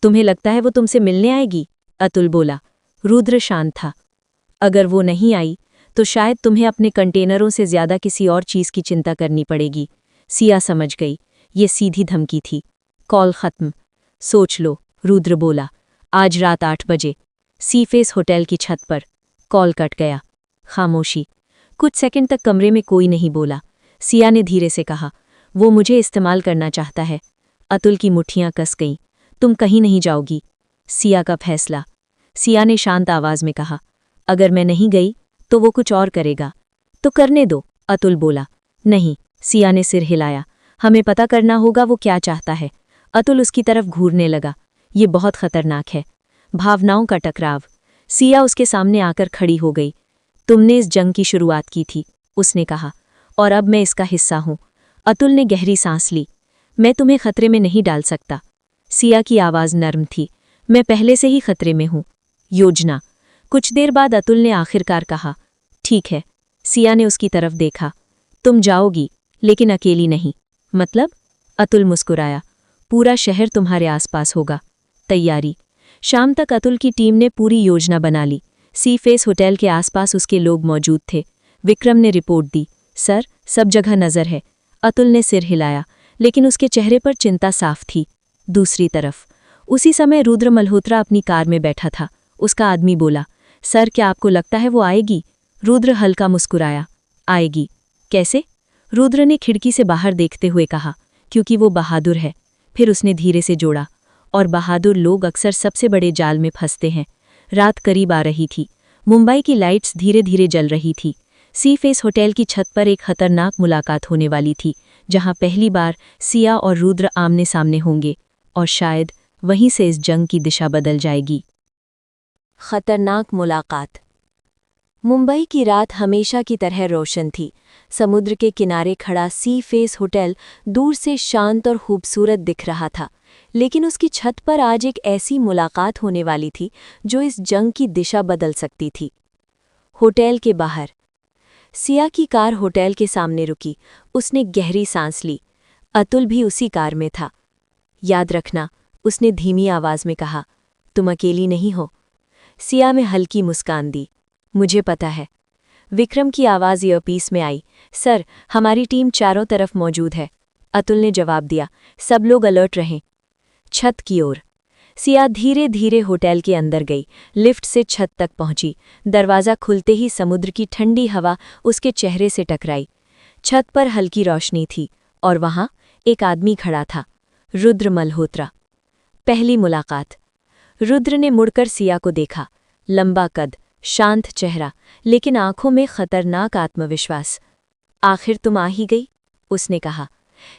तुम्हें लगता है वो तुमसे मिलने आएगी? अतुल बोला। रुद्र शांत था। अगर वो नहीं आई तो शायद तुम्हें अपने कंटेनरों से ज्यादा किसी और चीज की चिंता करनी पड़ेगी। सिया समझ गई, ये सीधी धमकी थी। कॉल खत्म। सोच लो, रुद्र बोला। आज रात 8 बजे सीफेस होटल की छत पर। कॉल कट गया। खामोशी। कुछ सेकंड तक कमरे में कोई नहीं बोला। सिया ने धीरे से कहा, वो मुझे इस्तेमाल करना चाहता है। अतुल की मुट्ठियां कस गईं। तुम कहीं नहीं जाओगी। सिया का फैसला। सिया ने शांत आवाज में कहा, अगर मैं नहीं गई तो वो कुछ और करेगा। तो करने दो, अतुल बोला। नहीं, सिया ने सिर हिलाया। हमें पता करना होगा वो क्या चाहता है। अतुल उसकी तरफ घूरने लगा। ये बहुत खतरनाक है। भावनाओं का टकराव। सिया उसके सामने आकर खड़ी हो गई। तुमने इस जंग की शुरुआत की थी, उसने कहा, और अब मैं इसका हिस्सा हूं। अतुल ने गहरी सांस ली। मैं तुम्हें खतरे में नहीं डाल सकता। सिया की आवाज नर्म थी। मैं पहले से ही खतरे में हूं। योजना। कुछ देर बाद अतुल ने आखिरकार कहा, ठीक है। सिया ने उसकी तरफ देखा। तुम जाओगी, लेकिन अकेली नहीं। मतलब? अतुल मुस्कुराया। पूरा शहर तुम्हारे आसपास होगा। तैयारी। शाम तक अतुल की टीम ने पूरी योजना बना ली। सी फेस होटल के आसपास उसके लोग मौजूद थे। विक्रम ने रिपोर्ट दी, सर, सब जगह नजर है। अतुल ने सिर हिलाया, लेकिन उसके चेहरे पर चिंता साफ थी। दूसरी तरफ उसी समय रुद्र मल्होत्रा अपनी कार में बैठा था। उसका आदमी बोला, सर, क्या आपको लगता है वो आएगी? रुद्र हल्का मुस्कुराया, आएगी। कैसे? रुद्र ने खिड़की से बाहर देखते हुए कहा, क्योंकि वो बहादुर है। फिर उसने धीरे से जोड़ा, और बहादुर लोग अक्सर सबसे बड़े जाल में फंसते हैं। रात करीब आ रही थी। मुंबई की लाइट्स धीरे धीरे जल रही थी। सी फेस होटल की छत पर एक खतरनाक मुलाकात होने वाली थी, जहां पहली बार सिया और रुद्र आमने सामने होंगे, और शायद वहीं से इस जंग की दिशा बदल जाएगी। खतरनाक मुलाकात। मुंबई की रात हमेशा की तरह रोशन थी। समुद्र के किनारे खड़ा सी फेस होटल दूर से शांत और खूबसूरत दिख रहा था, लेकिन उसकी छत पर आज एक ऐसी मुलाकात होने वाली थी जो इस जंग की दिशा बदल सकती थी। होटल के बाहर सिया की कार होटल के सामने रुकी। उसने गहरी सांस ली। अतुल भी उसी कार में था। याद रखना, उसने धीमी आवाज में कहा, तुम अकेली नहीं हो। सिया में हल्की मुस्कान दी, मुझे पता है। विक्रम की आवाज़ ईयरपीस में आई, सर, हमारी टीम चारों तरफ मौजूद है। अतुल ने जवाब दिया, सब लोग अलर्ट रहें। छत की ओर सिया धीरे धीरे होटल के अंदर गई। लिफ्ट से छत तक पहुंची। दरवाज़ा खुलते ही समुद्र की ठंडी हवा उसके चेहरे से टकराई। छत पर हल्की रोशनी थी, और वहां एक आदमी खड़ा था, रुद्र मल्होत्रा। पहली मुलाकात। रुद्र ने मुड़कर सिया को देखा। लंबा कद, शांत चेहरा, लेकिन आंखों में खतरनाक आत्मविश्वास। आखिर तुम आ ही गई, उसने कहा।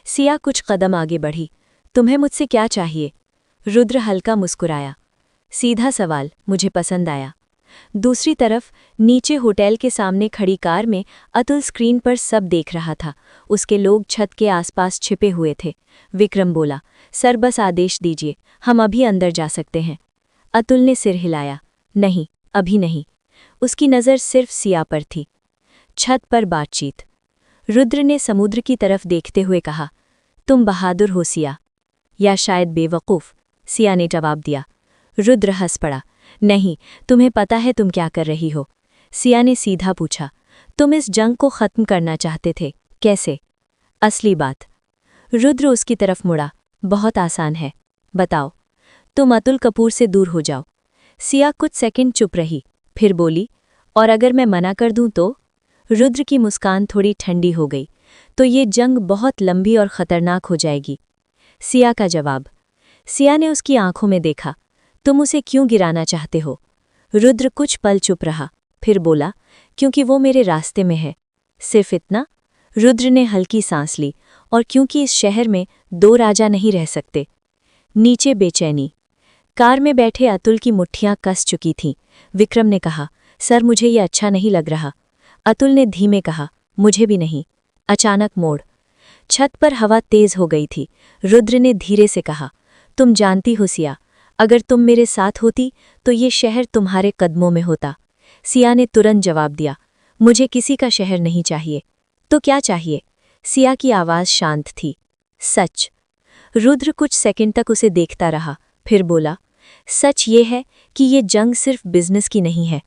सिया कुछ कदम आगे बढ़ी। तुम्हें मुझसे क्या चाहिए? रुद्र हल्का मुस्कुराया, सीधा सवाल, मुझे पसंद आया। दूसरी तरफ नीचे होटल के सामने खड़ी कार में अतुल स्क्रीन पर सब देख रहा था। उसके लोग छत के आसपास छिपे हुए थे। विक्रम बोला, सर, बस आदेश दीजिए, हम अभी अंदर जा सकते हैं। अतुल ने सिर हिलाया, नहीं, अभी नहीं। उसकी नज़र सिर्फ सिया पर थी। छत पर बातचीत। रुद्र ने समुद्र की तरफ देखते हुए कहा, तुम बहादुर हो सिया, या शायद बेवकूफ़, सिया ने जवाब दिया। रुद्र हंस पड़ा, नहीं, तुम्हें पता है तुम क्या कर रही हो। सिया ने सीधा पूछा, तुम इस जंग को ख़त्म करना चाहते थे, कैसे? असली बात। रुद्र उसकी तरफ मुड़ा, बहुत आसान है, बताओ। तुम अतुल कपूर से दूर हो जाओ। सिया कुछ सेकंड चुप रही, फिर बोली, और अगर मैं मना कर दूं तो? रुद्र की मुस्कान थोड़ी ठंडी हो गई, तो ये जंग बहुत लंबी और ख़तरनाक हो जाएगी। सिया का जवाब। सिया ने उसकी आंखों में देखा, तुम उसे क्यों गिराना चाहते हो? रुद्र कुछ पल चुप रहा, फिर बोला, क्योंकि वो मेरे रास्ते में है। सिर्फ इतना? रुद्र ने हल्की सांस ली, और क्योंकि इस शहर में दो राजा नहीं रह सकते। नीचे बेचैनी। कार में बैठे अतुल की मुट्ठियां कस चुकी थीं। विक्रम ने कहा, सर, मुझे ये अच्छा नहीं लग रहा। अतुल ने धीमे कहा, मुझे भी नहीं। अचानक मोड़। छत पर हवा तेज हो गई थी। रुद्र ने धीरे से कहा, तुम जानती हो सिया, अगर तुम मेरे साथ होती तो ये शहर तुम्हारे कदमों में होता। सिया ने तुरंत जवाब दिया, मुझे किसी का शहर नहीं चाहिए। तो क्या चाहिए? सिया की आवाज़ शांत थी, सच। रुद्र कुछ सेकंड तक उसे देखता रहा, फिर बोला, सच ये है कि ये जंग सिर्फ बिजनेस की नहीं है।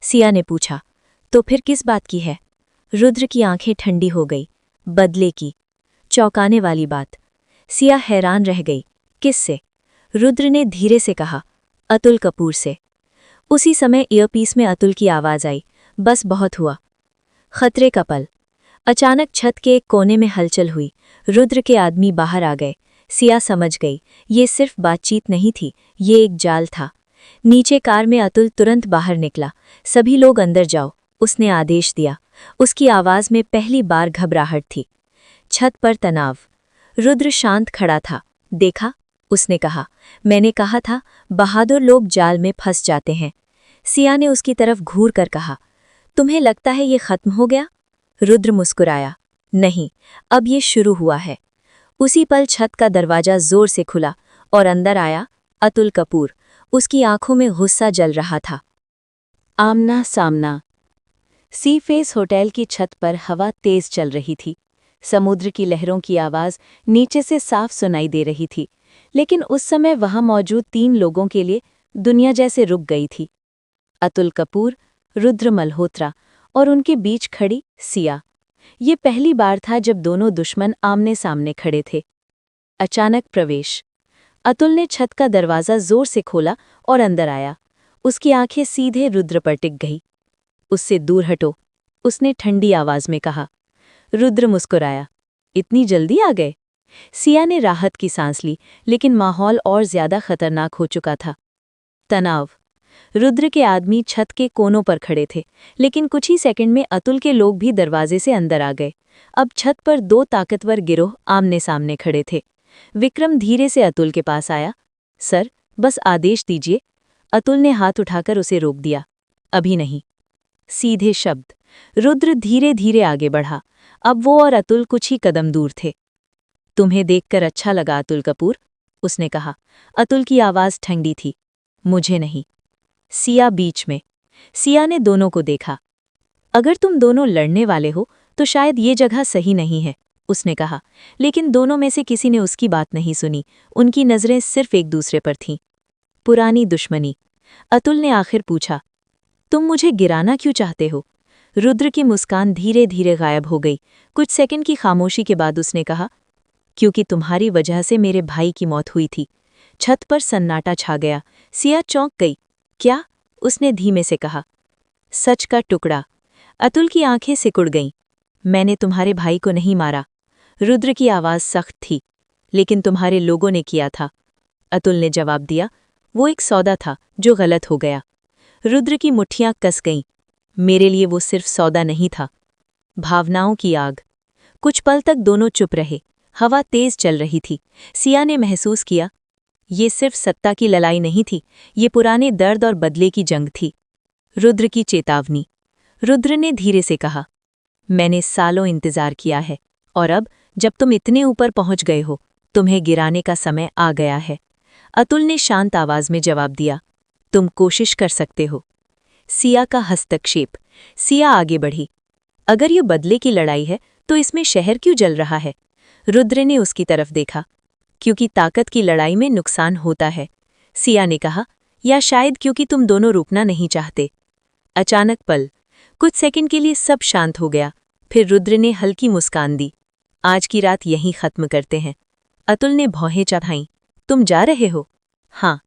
सिया ने पूछा, तो फिर किस बात की है? रुद्र की आंखें ठंडी हो गई, बदले की। चौंकाने वाली बात। सिया हैरान रह गई, किससे? रुद्र ने धीरे से कहा, अतुल कपूर से। उसी समय ईयरपीस में अतुल की आवाज़ आई, बस बहुत हुआ। खतरे का पल। अचानक छत के एक कोने में हलचल हुई। रुद्र के आदमी बाहर आ गए। सिया समझ गई, ये सिर्फ बातचीत नहीं थी, ये एक जाल था। नीचे कार में अतुल तुरंत बाहर निकला। सभी लोग अंदर जाओ, उसने आदेश दिया। उसकी आवाज़ में पहली बार घबराहट थी। छत पर तनाव। रुद्र शांत खड़ा था। देखा, उसने कहा, मैंने कहा था, बहादुर लोग जाल में फंस जाते हैं। सिया ने उसकी तरफ घूर कर कहा, तुम्हें लगता है ये खत्म हो गया? रुद्र मुस्कुराया, नहीं, अब ये शुरू हुआ है। उसी पल छत का दरवाजा जोर से खुला और अंदर आया अतुल कपूर। उसकी आंखों में गुस्सा जल रहा था। आमना सामना। सी फेस होटल की छत पर हवा तेज चल रही थी। समुद्र की लहरों की आवाज़ नीचे से साफ सुनाई दे रही थी, लेकिन उस समय वहां मौजूद 3 लोगों के लिए दुनिया जैसे रुक गई थी। अतुल कपूर, रुद्र मल्होत्रा और उनके बीच खड़ी सिया। ये पहली बार था जब दोनों दुश्मन आमने सामने खड़े थे। अचानक प्रवेश। अतुल ने छत का दरवाज़ा जोर से खोला और अंदर आया। उसकी आंखें सीधे रुद्र पर टिक गई। उससे दूर हटो, उसने ठंडी आवाज में कहा। रुद्र मुस्कुराया। इतनी जल्दी आ गए? सिया ने राहत की सांस ली, लेकिन माहौल और ज्यादा खतरनाक हो चुका था। तनाव। रुद्र के आदमी छत के कोनों पर खड़े थे, लेकिन कुछ ही सेकंड में अतुल के लोग भी दरवाजे से अंदर आ गए। अब छत पर 2 ताकतवर गिरोह आमने सामने खड़े थे। विक्रम धीरे से अतुल के पास आया। सर, बस आदेश दीजिए। अतुल ने हाथ उठाकर उसे रोक दिया। अभी नहीं। सीधे शब्द। रुद्र धीरे धीरे आगे बढ़ा। अब वो और अतुल कुछ ही कदम दूर थे। तुम्हें देखकर अच्छा लगा अतुल कपूर, उसने कहा। अतुल की आवाज ठंडी थी। मुझे नहीं। सिया बीच में। सिया ने दोनों को देखा। अगर तुम दोनों लड़ने वाले हो तो शायद ये जगह सही नहीं है, उसने कहा। लेकिन दोनों में से किसी ने उसकी बात नहीं सुनी। उनकी नजरें सिर्फ एक दूसरे पर थीं। पुरानी दुश्मनी। अतुल ने आखिर पूछा, तुम मुझे गिराना क्यों चाहते हो? रुद्र की मुस्कान धीरे धीरे गायब हो गई। कुछ सेकंड की खामोशी के बाद उसने कहा, क्योंकि तुम्हारी वजह से मेरे भाई की मौत हुई थी। छत पर सन्नाटा छा गया। सिया चौंक गई। क्या? उसने धीमे से कहा। सच का टुकड़ा। अतुल की आंखें सिकुड़ गईं। मैंने तुम्हारे भाई को नहीं मारा। रुद्र की आवाज सख्त थी। लेकिन तुम्हारे लोगों ने किया था। अतुल ने जवाब दिया। वो एक सौदा था जो गलत हो गया। रुद्र की मुट्ठियां कस गईं। मेरे लिए वो सिर्फ सौदा नहीं था। भावनाओं की आग। कुछ पल तक दोनों चुप रहे। हवा तेज चल रही थी। सिया ने महसूस किया, ये सिर्फ सत्ता की लड़ाई नहीं थी, ये पुराने दर्द और बदले की जंग थी। रुद्र की चेतावनी। रुद्र ने धीरे से कहा, मैंने सालों इंतजार किया है, और अब जब तुम इतने ऊपर पहुंच गए हो, तुम्हें गिराने का समय आ गया है। अतुल ने शांत आवाज में जवाब दिया, तुम कोशिश कर सकते हो। सिया का हस्तक्षेप। सिया आगे बढ़ी। अगर ये बदले की लड़ाई है तो इसमें शहर क्यों जल रहा है? रुद्र ने उसकी तरफ देखा। क्योंकि ताकत की लड़ाई में नुकसान होता है, सिया ने कहा, या शायद क्योंकि तुम दोनों रुकना नहीं चाहते। अचानक पल। कुछ सेकंड के लिए सब शांत हो गया। फिर रुद्र ने हल्की मुस्कान दी। आज की रात यहीं खत्म करते हैं। अतुल ने भौहें चढ़ाईं। तुम जा रहे हो? हाँ,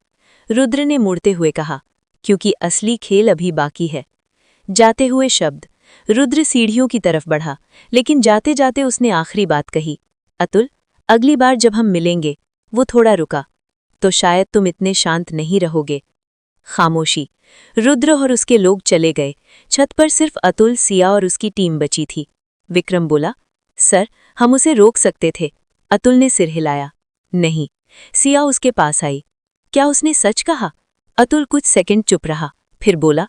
रुद्र ने मुड़ते हुए कहा, क्योंकि असली खेल अभी बाकी है। जाते हुए शब्द। रुद्र सीढ़ियों की तरफ बढ़ा, लेकिन जाते जाते उसने आखिरी बात कही, अतुल, अगली बार जब हम मिलेंगे। वो थोड़ा रुका, तो शायद तुम इतने शांत नहीं रहोगे। खामोशी। रुद्र और उसके लोग चले गए। छत पर सिर्फ अतुल, सिया और उसकी टीम बची थी। विक्रम बोला, सर, हम उसे रोक सकते थे। अतुल ने सिर हिलाया। नहीं। सिया उसके पास आई। क्या उसने सच कहा? अतुल कुछ सेकंड चुप रहा, फिर बोला,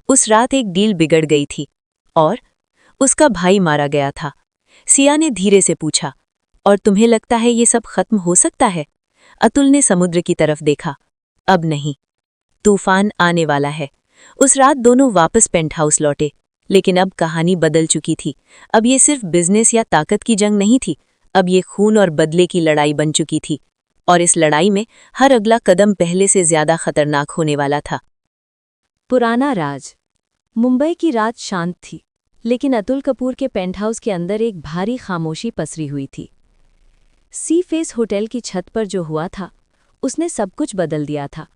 उस रात एक डील बिगड़ गई थी, और उसका भाई मारा गया था। सिया ने धीरे से पूछा, और तुम्हें लगता है ये सब खत्म हो सकता है? अतुल ने समुद्र की तरफ देखा। अब नहीं। तूफान आने वाला है। उस रात दोनों वापस पेंट हाउस लौटे, लेकिन अब कहानी बदल चुकी थी। अब ये सिर्फ बिजनेस या ताकत की जंग नहीं थी, अब ये खून और बदले की लड़ाई बन चुकी थी। और इस लड़ाई में हर अगला कदम पहले से ज्यादा खतरनाक होने वाला था। पुराना राज। मुंबई की रात शांत थी, लेकिन अतुल कपूर के पेंटहाउस के अंदर एक भारी खामोशी पसरी हुई थी। सी फेस होटल की छत पर जो हुआ था, उसने सब कुछ बदल दिया था।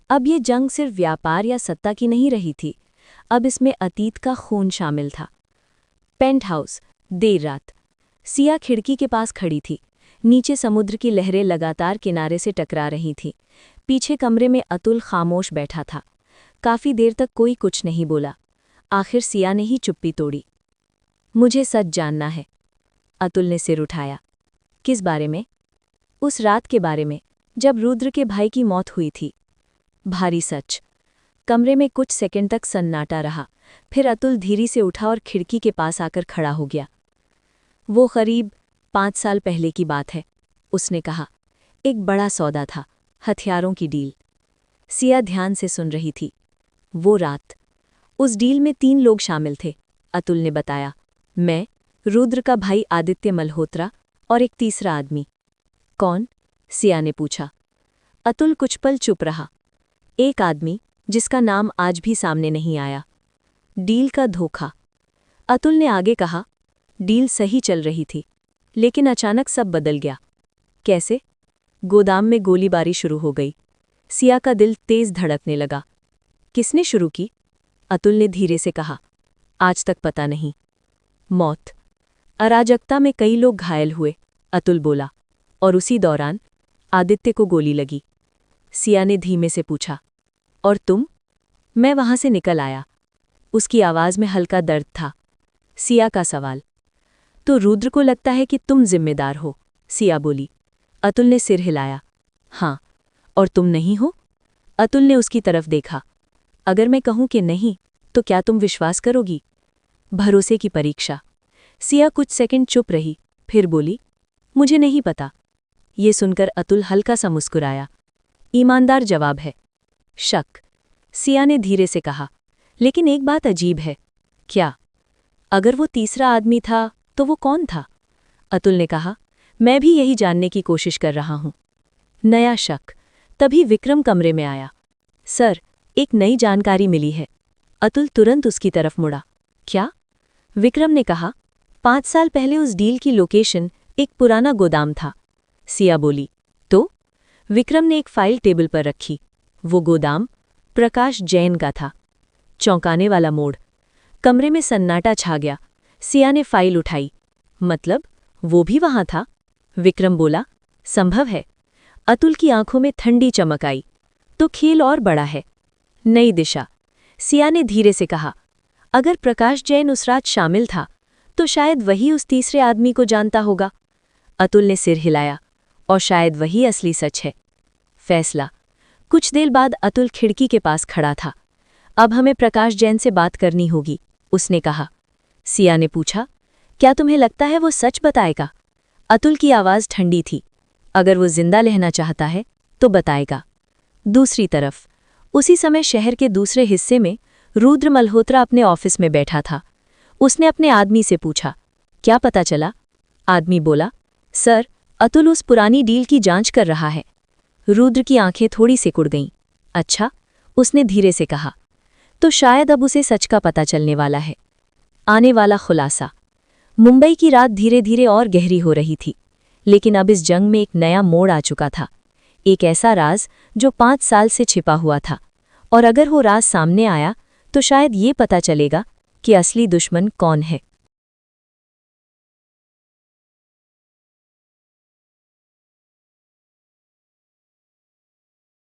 अब ये जंग सिर्फ व्यापार या सत्ता की नहीं रही थी, अब इसमें अतीत का खून शामिल था। पेंटहाउस। देर रात। सिया खिड़की के पास खड़ी थी। नीचे समुद्र की लहरें लगातार किनारे से टकरा रही थीं। पीछे कमरे में अतुल खामोश बैठा था। काफी देर तक कोई कुछ नहीं बोला। आखिर सिया ने ही चुप्पी तोड़ी। मुझे सच जानना है। अतुल ने सिर उठाया। किस बारे में? उस रात के बारे में, जब रुद्र के भाई की मौत हुई थी। भारी सच। कमरे में कुछ सेकंड तक सन्नाटा रहा, फिर अतुल धीरे से उठा और खिड़की के पास आकर खड़ा हो गया। वो करीब 5 साल पहले की बात है, उसने कहा। एक बड़ा सौदा था, हथियारों की डील। सिया ध्यान से सुन रही थी। वो रात। उस डील में 3 लोग शामिल थे, अतुल ने बताया। मैं, रुद्र का भाई आदित्य मल्होत्रा और एक तीसरा आदमी। कौन? सिया ने पूछा। अतुल कुछ पल चुप रहा। एक आदमी जिसका नाम आज भी सामने नहीं आया। डील का धोखा। अतुल ने आगे कहा, डील सही चल रही थी, लेकिन अचानक सब बदल गया। कैसे? गोदाम में गोलीबारी शुरू हो गई। सिया का दिल तेज धड़कने लगा। किसने शुरू की? अतुल ने धीरे से कहा। आज तक पता नहीं। मौत। अराजकता में कई लोग घायल हुए, अतुल बोला। और उसी दौरान आदित्य को गोली लगी। सिया ने धीमे से पूछा, और तुम? मैं वहां से निकल आया। उसकी आवाज में हल्का दर्द था। सिया का सवाल। तो रुद्र को लगता है कि तुम जिम्मेदार हो, सिया बोली। अतुल ने सिर हिलाया। हाँ। और तुम नहीं हो? अतुल ने उसकी तरफ देखा। अगर मैं कहूं कि नहीं, तो क्या तुम विश्वास करोगी? भरोसे की परीक्षा। सिया कुछ सेकंड चुप रही, फिर बोली, मुझे नहीं पता। ये सुनकर अतुल हल्का सा मुस्कुराया। ईमानदार जवाब है। शक। सिया ने धीरे से कहा, लेकिन एक बात अजीब है। क्या? अगर वो तीसरा आदमी था, तो वो कौन था? अतुल ने कहा, मैं भी यही जानने की कोशिश कर रहा हूं। नया शक। तभी विक्रम कमरे में आया। सर, एक नई जानकारी मिली है। अतुल तुरंत उसकी तरफ मुड़ा। क्या? विक्रम ने कहा, 5 साल पहले उस डील की लोकेशन एक पुराना गोदाम था। सिया बोली, तो? विक्रम ने एक फाइल टेबल पर रखी। वो गोदाम प्रकाश जैन का था। चौंकाने वाला मोड़। कमरे में सन्नाटा छा गया। सिया ने फाइल उठाई। मतलब वो भी वहां था? विक्रम बोला, संभव है। अतुल की आंखों में ठंडी चमक आई। तो खेल और बड़ा है। नई दिशा। सिया ने धीरे से कहा, अगर प्रकाश जैन उस रात शामिल था, तो शायद वही उस तीसरे आदमी को जानता होगा। अतुल ने सिर हिलाया। और शायद वही असली सच है। फैसला। कुछ देर बाद अतुल खिड़की के पास खड़ा था। अब हमें प्रकाश जैन से बात करनी होगी, उसने कहा। सिया ने पूछा, क्या तुम्हें लगता है वो सच बताएगा? अतुल की आवाज़ ठंडी थी। अगर वो जिंदा रहना चाहता है, तो बताएगा। दूसरी तरफ, उसी समय शहर के दूसरे हिस्से में रुद्र मल्होत्रा अपने ऑफिस में बैठा था। उसने अपने आदमी से पूछा, क्या पता चला? आदमी बोला, सर, अतुल उस पुरानी डील की जांच कर रहा है। रुद्र की आंखें थोड़ी सिकुड़ गईं। अच्छा, उसने धीरे से कहा, तो शायद अब उसे सच का पता चलने वाला है। आने वाला खुलासा। मुंबई की रात धीरे धीरे और गहरी हो रही थी, लेकिन अब इस जंग में एक नया मोड़ आ चुका था। एक ऐसा राज जो 5 साल से छिपा हुआ था, और अगर वो राज सामने आया, तो शायद ये पता चलेगा कि असली दुश्मन कौन है।